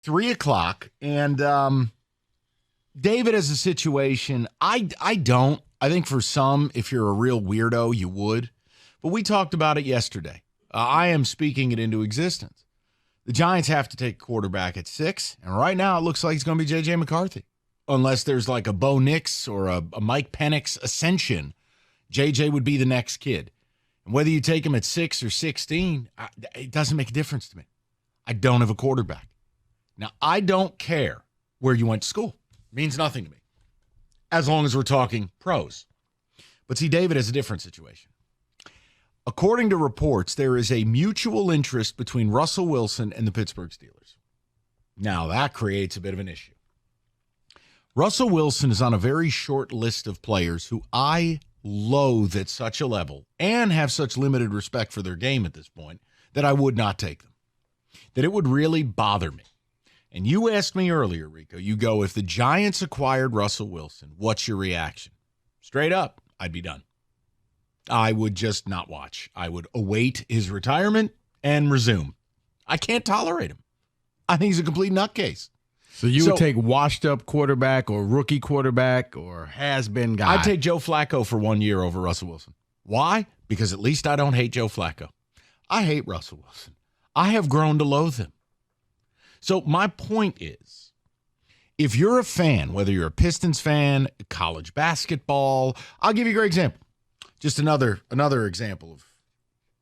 3 o'clock, and David has a situation. I don't. I think for some, if you're a real weirdo, you would. But we talked about it yesterday. I am speaking it into existence. The Giants have to take a quarterback at 6, and right now it looks like it's going to be J.J. McCarthy. Unless there's like a Bo Nix or a Mike Penix ascension, J.J. would be the next kid. And whether you take him at 6 or 16, it doesn't make a difference to me. I don't have a quarterback. Now, I don't care where you went to school. It means nothing to me, as long as we're talking pros. But see, David has a different situation. According to reports, there is a mutual interest between Russell Wilson and the Pittsburgh Steelers. Now, that creates a bit of an issue. Russell Wilson is on a very short list of players who I loathe at such a level and have such limited respect for their game at this point that I would not take them, that it would really bother me. And you asked me earlier, Rico, you go, if the Giants acquired Russell Wilson, what's your reaction? Straight up, I'd be done. I would just not watch. I would await his retirement and resume. I can't tolerate him. I think he's a complete nutcase. So you would take washed-up quarterback or rookie quarterback or has-been guy? I'd take Joe Flacco for 1 year over Russell Wilson. Why? Because at least I don't hate Joe Flacco. I hate Russell Wilson. I have grown to loathe him. So my point is, if you're a fan, whether you're a Pistons fan, college basketball, I'll give you a great example. Just another example of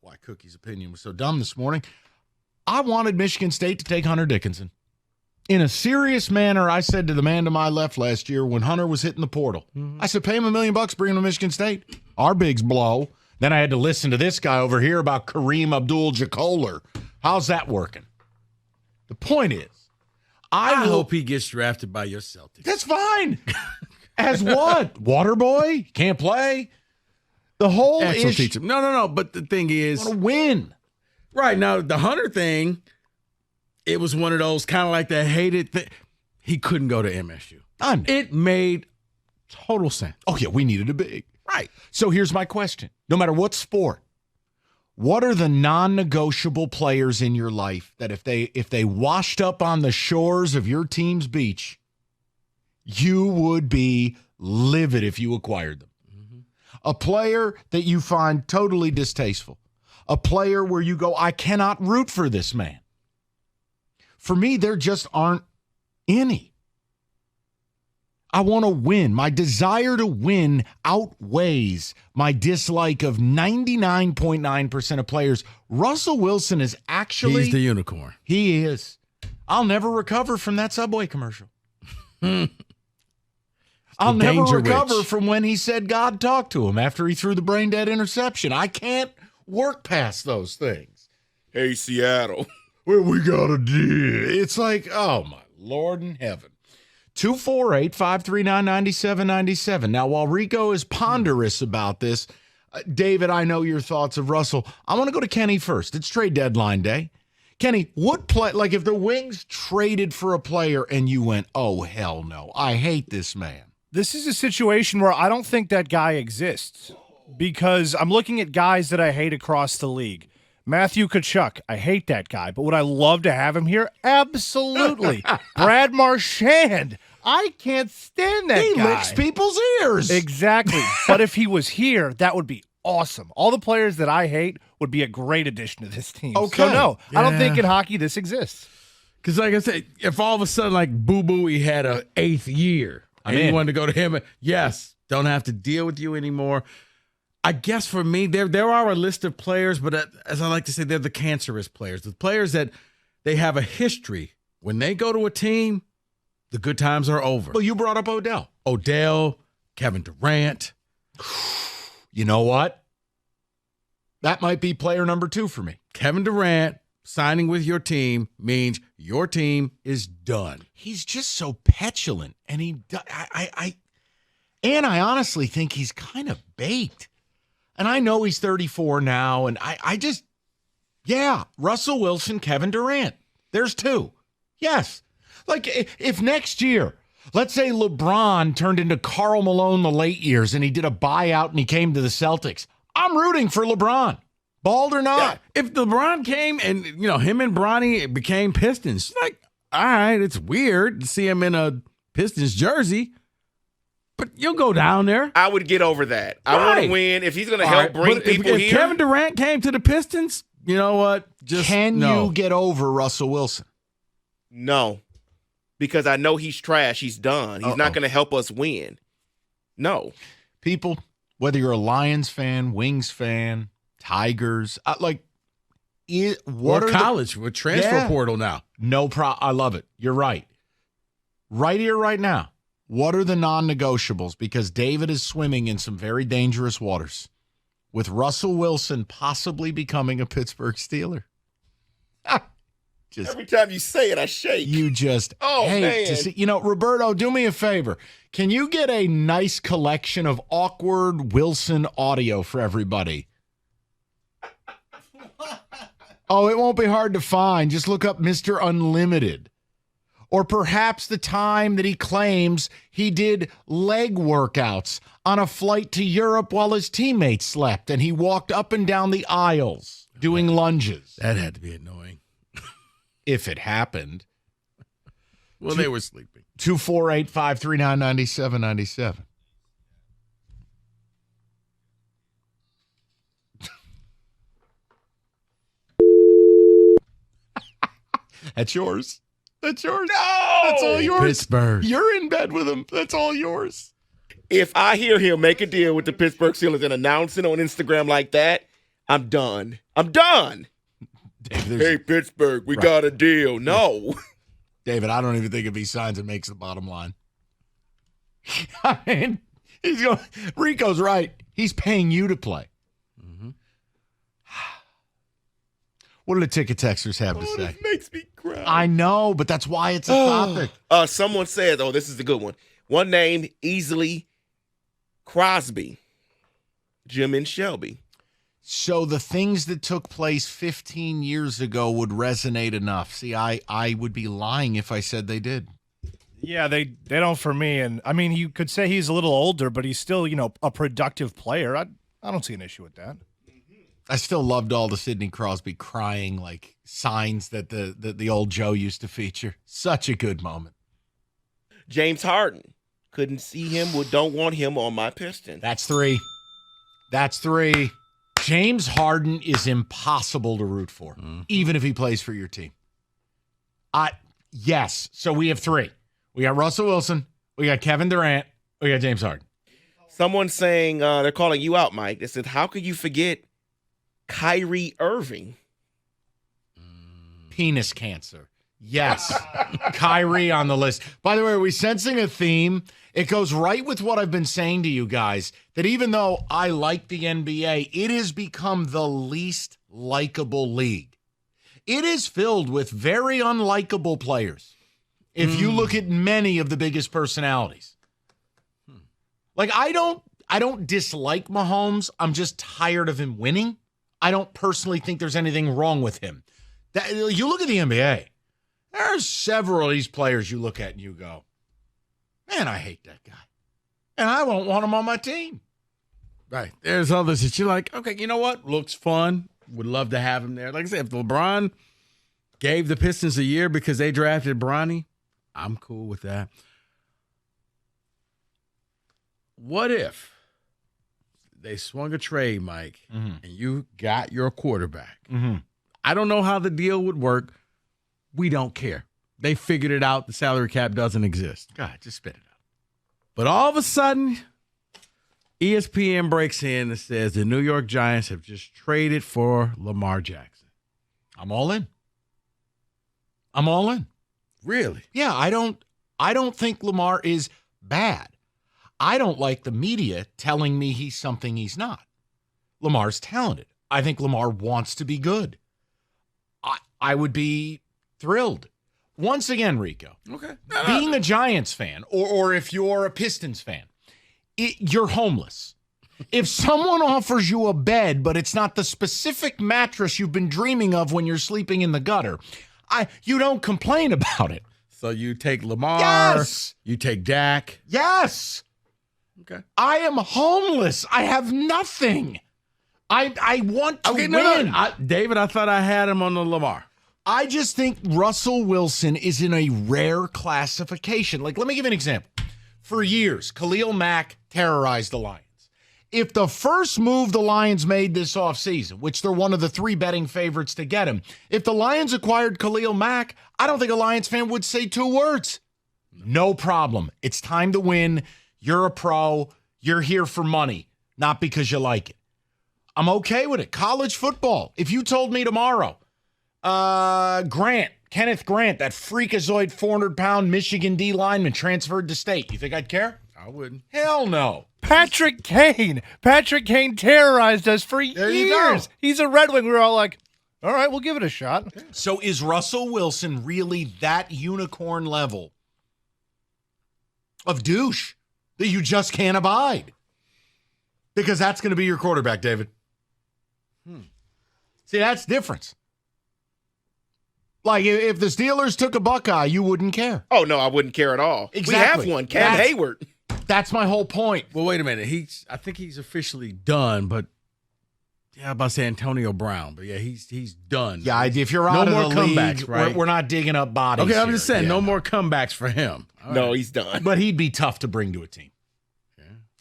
why Cookie's opinion was so dumb this morning. I wanted Michigan State to take Hunter Dickinson. In a serious manner, I said to the man to my left last year when Hunter was hitting the portal, I said, pay him $1 million, bring him to Michigan State. Our bigs blow. Then I had to listen to this guy over here about Kareem Abdul-Jabbar. How's that working? The point is, I hope he gets drafted by your Celtics. That's fine. As what? Water boy? Can't play? The whole issue. No. But the thing is, I want to win. Right now, the Hunter thing, it was one of those kind of like that hated thing. He couldn't go to MSU. It made total sense. Oh, yeah, we needed a big. Right. So here's my question. No matter what sport, what are the non-negotiable players in your life that if they washed up on the shores of your team's beach, you would be livid if you acquired them? Mm-hmm. A player that you find totally distasteful. A player where you go, I cannot root for this man. For me, there just aren't any. I want to win. My desire to win outweighs my dislike of 99.9% of players. Russell Wilson is actually... He's the unicorn. He is. I'll never recover from that Subway commercial. I'll never recover from when he said God talked to him after he threw the brain-dead interception. I can't work past those things. Hey, Seattle. What we gotta do? It's like, oh, my Lord in heaven. 248-539-9797. Now, while Rico is ponderous about this, David, I know your thoughts of Russell. I want to go to Kenny first. It's trade deadline day. Kenny, what play, like if the Wings traded for a player and you went, oh, hell no, I hate this man. This is a situation where I don't think that guy exists because I'm looking at guys that I hate across the league. Matthew Tkachuk, I hate that guy, but would I love to have him here? Absolutely. Brad Marchand, I can't stand that guy. He licks people's ears. Exactly. But if he was here, that would be awesome. All the players that I hate would be a great addition to this team. Okay. So no, I don't think in hockey this exists. Because like I said, if all of a sudden like Boo Boo, he had an 8th year, and you wanted to go to him, yes, don't have to deal with you anymore. I guess for me, there are a list of players, but as I like to say, they're the cancerous players. The players that they have a history. When they go to a team, the good times are over. Well, you brought up Odell. Kevin Durant. You know what? That might be player number 2 for me. Kevin Durant signing with your team means your team is done. He's just so petulant, and I honestly think he's kind of baked. And I know he's 34 now, and Russell Wilson, Kevin Durant. There's 2. Yes. Like, if next year, let's say LeBron turned into Karl Malone the late years, and he did a buyout and he came to the Celtics, I'm rooting for LeBron. Bald or not. Yeah. If LeBron came and, him and Bronny became Pistons, like, all right, it's weird to see him in a Pistons jersey, but you'll go down there. I would get over that. I want to win. If he's going to help bring people if here. Kevin Durant came to the Pistons, you know what? Can you get over Russell Wilson? No, because I know he's trash. He's done. He's not going to help us win. No. People, whether you're a Lions fan, Wings fan, Tigers, or college with transfer portal now. No problem. I love it. You're right. Right here, right now. What are the non-negotiables? Because David is swimming in some very dangerous waters with Russell Wilson possibly becoming a Pittsburgh Steeler. Every time you say it, I shake. You just hate to see. Roberto, do me a favor. Can you get a nice collection of awkward Wilson audio for everybody? Oh, it won't be hard to find. Just look up Mr. Unlimited. Or perhaps the time that he claims he did leg workouts on a flight to Europe while his teammates slept and he walked up and down the aisles doing lunges. That had to be annoying. If it happened. Well, they were sleeping. 248-539-9797. That's yours. That's yours. No! That's all yours. Pittsburgh. You're in bed with him. That's all yours. If I hear him make a deal with the Pittsburgh Steelers and announce it on Instagram like that, I'm done. I'm done. David, hey, Pittsburgh, we got a deal. No. David, I don't even think if he signs it makes the bottom line. I mean, Rico's right. He's paying you to play. Mm-hmm. What do the ticket texters have to say? This makes me cry. I know, but that's why it's a topic. Someone says, this is a good one. One name, easily Crosby, Jim and Shelby. So the things that took place 15 years ago would resonate enough. See, I would be lying if I said they did. Yeah, they don't for me. And I mean, you could say he's a little older, but he's still, a productive player. I don't see an issue with that. I still loved all the Sidney Crosby crying like signs that the old Joe used to feature. Such a good moment. James Harden. Couldn't see him, don't want him on my Pistons. That's three. James Harden is impossible to root for, even if he plays for your team. Yes. So we have three. We got Russell Wilson. We got Kevin Durant. We got James Harden. Someone's saying they're calling you out, Mike. They said, how could you forget Kyrie Irving? Penis cancer. Yes. Kyrie on the list. By the way, are we sensing a theme? It goes right with what I've been saying to you guys, that even though I like the NBA, it has become the least likable league. It is filled with very unlikable players. If you look at many of the biggest personalities. Like, I don't dislike Mahomes. I'm just tired of him winning. I don't personally think there's anything wrong with him. You look at the NBA. There are several of these players you look at and you go, man, I hate that guy. And I won't want him on my team. Right. There's others that you're like, okay, you know what? Looks fun. Would love to have him there. Like I said, if LeBron gave the Pistons a year because they drafted Bronny, I'm cool with that. What if they swung a trade, Mike, and you got your quarterback? Mm-hmm. I don't know how the deal would work. We don't care. They figured it out. The salary cap doesn't exist. God, just spit it out. But all of a sudden, ESPN breaks in and says the New York Giants have just traded for Lamar Jackson. I'm all in. I'm all in. Really? Yeah, I don't think Lamar is bad. I don't like the media telling me he's something he's not. Lamar's talented. I think Lamar wants to be good. I would be thrilled. Once again, Rico, okay, being a Giants fan, or if you're a Pistons fan, you're homeless. If someone offers you a bed, but it's not the specific mattress you've been dreaming of when you're sleeping in the gutter, you don't complain about it. So you take Lamar. Yes. You take Dak. Yes. Okay. I am homeless. I have nothing. I want to win. David, I thought I had him on the Lamar. I just think Russell Wilson is in a rare classification. Like, let me give you an example. For years, Khalil Mack terrorized the Lions. If the first move the Lions made this offseason, which they're one of the 3 betting favorites to get him, if the Lions acquired Khalil Mack, I don't think a Lions fan would say 2 words. No problem. It's time to win. You're a pro. You're here for money, not because you like it. I'm okay with it. College football. If you told me tomorrow, Kenneth Grant, that freakazoid 400-pound Michigan D lineman transferred to state, you think I'd care? I wouldn't. Hell no. Patrick Kane. Patrick Kane terrorized us for There you go. years. He's a Red Wing. We were all like, all right, we'll give it a shot. So is Russell Wilson really that unicorn level of douche that you just can't abide? Because that's going to be your quarterback, David. See, that's the difference. Like, if the Steelers took a Buckeye, you wouldn't care. Oh, no, I wouldn't care at all. Exactly. We have one, Cam Hayward. That's my whole point. Well, wait a minute. I think he's officially done, but yeah, I'm about to say Antonio Brown, but yeah, he's done. Yeah, if you're out no of more the comebacks, league, right? we're not digging up bodies. Okay, I'm here. just saying, Yeah. no more comebacks for him. All No, right. he's done. But he'd be tough to bring to a team.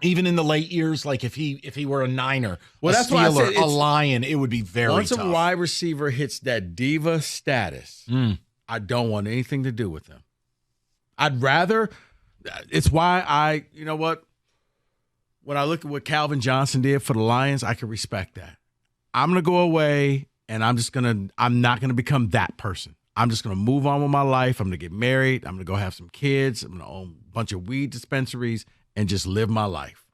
Even in the late years, like if he were a Niner, Well, a that's why I Steeler, said a Lion, it would be very once tough. a wide receiver hits that diva status, I don't want anything to do with him. I'd rather. It's why you know what? When I look at what Calvin Johnson did for the Lions, I can respect that. I'm gonna go away, and I'm not gonna become that person. I'm just gonna move on with my life. I'm gonna get married. I'm gonna go have some kids. I'm gonna own a bunch of weed dispensaries and just live my life.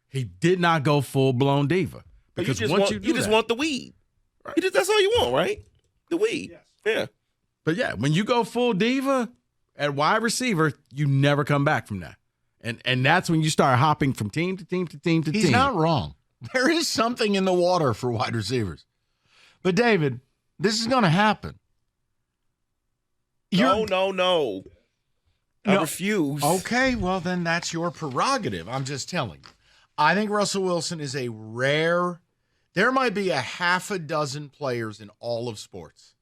He did not go full blown diva because once you just want the weed. Right. That's all you want, right? The weed. Yes. Yeah. But yeah, when you go full diva at wide receiver, you never come back from that. And that's when you start hopping from team to team to team to team. He's not wrong. There is something in the water for wide receivers. But David, this is going to happen. No. I refuse. Okay, well, then that's your prerogative. I'm just telling you. I think Russell Wilson is a rare. There might be a half a dozen players in all of sports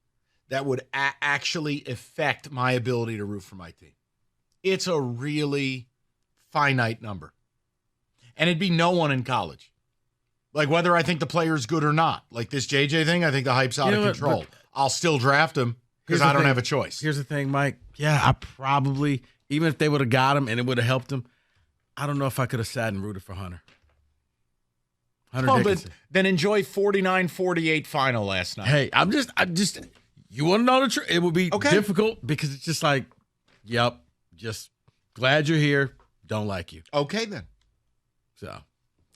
that would actually affect my ability to root for my team. It's a really finite number. And it'd be no one in college. Like whether I think the player's good or not. Like this JJ thing, I think the hype's out of control. I'll still draft him because I don't have a choice. Here's the thing, Mike. Yeah, I probably, even if they would have got him and it would have helped him, I don't know if I could have sat and rooted for Hunter. But then enjoy 49-48 final last night. Hey, I'm just, you want to know the truth? It would be difficult because it's just like, yep, just glad you're here. Don't like you. Okay, then. So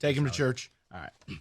take him to church. All right.